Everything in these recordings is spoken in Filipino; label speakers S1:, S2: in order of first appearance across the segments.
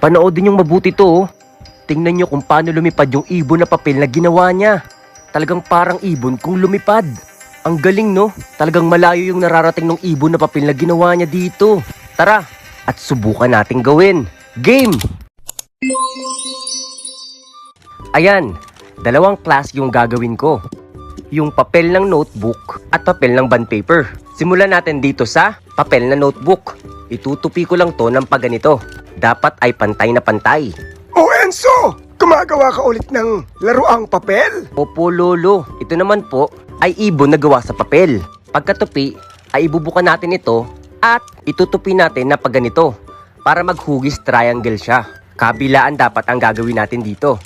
S1: Panoodin yung mabuti to, oh. Tingnan nyo kung paano lumipad yung ibon na papel na ginawa niya. Talagang parang ibon kung lumipad. Ang galing, no? Talagang malayo yung nararating ng ibon na papel na ginawa niya dito. Tara, at subukan nating gawin. Game! Ayan, dalawang class yung gagawin ko. Yung papel ng notebook at papel ng bond paper. Simulan natin dito sa papel na notebook. Itutupi ko lang to ng paganito. Dapat ay pantay na pantay.
S2: O Enzo, gumagawa ka ulit ng laruang papel?
S1: Opo, Lolo. Ito naman po ay ibon na gawa sa papel. Pagkatupi, ay ibubukan natin ito at itutupi natin na paganito para maghugis triangle siya. Kabilaan dapat ang gagawin natin dito.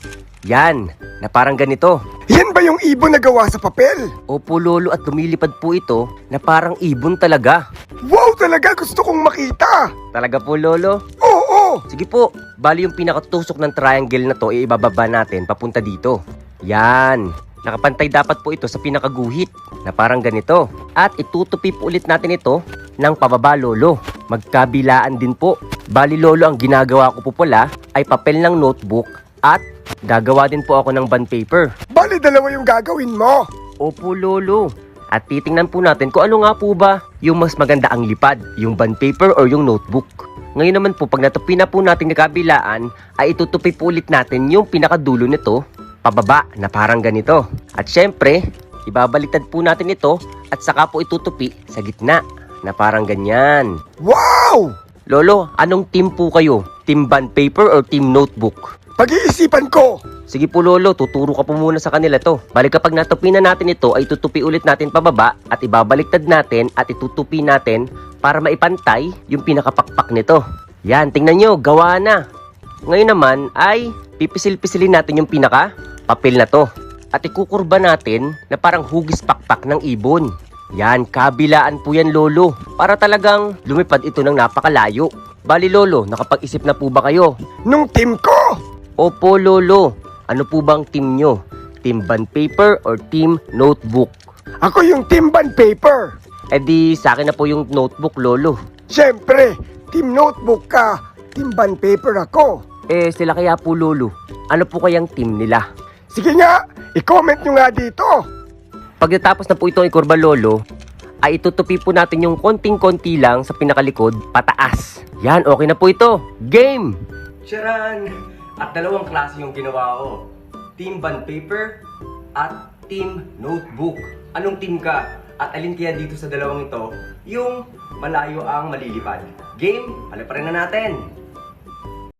S1: Yan, na parang ganito.
S2: Yan ba yung ibon na gawa sa papel?
S1: Opo, Lolo, at lumilipad po ito na parang ibon talaga.
S2: Wow, talaga gusto kong makita.
S1: Talaga po, Lolo?
S2: Oo.
S1: Sige po, bali yung pinakatusok ng triangle na to ibababa natin papunta dito. Yan, nakapantay dapat po ito sa pinakaguhit na parang ganito. At itutupi po ulit natin ito ng pababa, Lolo. Magkabilaan din po. Bali, Lolo, ang ginagawa ko po pala ay papel ng notebook at gagawa din po ako ng bond paper.
S2: Bali, dalawa yung gagawin mo.
S1: Opo, Lolo. At titingnan po natin kung ano nga po ba yung mas maganda ang lipad, yung bond paper or yung notebook. Ngayon naman po, pag natupi na po natin na kabilaan, ay itutupi po ulit natin yung pinakadulo nito, pababa na parang ganito. At syempre, ibabaliktad po natin ito at saka po itutupi sa gitna na parang ganyan.
S2: Wow!
S1: Lolo, anong team po kayo? Team bond paper or team notebook?
S2: Pag-iisipan ko.
S1: Sige po, Lolo, tuturo ka po muna sa kanila to. Balik kapag natupi na natin ito, ay tutupi ulit natin pababa at ibabaliktad natin at itutupi natin para maipantay yung pinakapakpak nito. Yan, tingnan nyo, gawa na. Ngayon naman ay pipisil-pisilin natin yung pinaka papel na to. At ikukurba natin na parang hugis pakpak ng ibon. Yan, kabilaan po yan, Lolo. Para talagang lumipad ito ng napakalayo. Bali, Lolo, nakapag-isip na po ba kayo?
S2: Nung team ko.
S1: Opo, Lolo. Ano po bang team nyo? Team bond paper or team notebook?
S2: Ako yung team bond paper.
S1: Eh di sa akin na po yung notebook, Lolo.
S2: Siyempre, team notebook ka, team bond paper ako.
S1: Eh sila kaya po, Lolo. Ano po kayang team nila?
S2: Sige nga, i-comment nyo nga dito.
S1: Pagkatapos na po itong ikurba, Lolo, ay itutupi po natin yung konting-konti lang sa pinakalikod, pataas. Yan, okay na po ito. Game! Charan! At dalawang klase yung ginawa ko. Team bond paper at team notebook. Anong team ka? At alin kaya dito sa dalawang ito yung malayo ang malilipad? Game, paliparin na natin.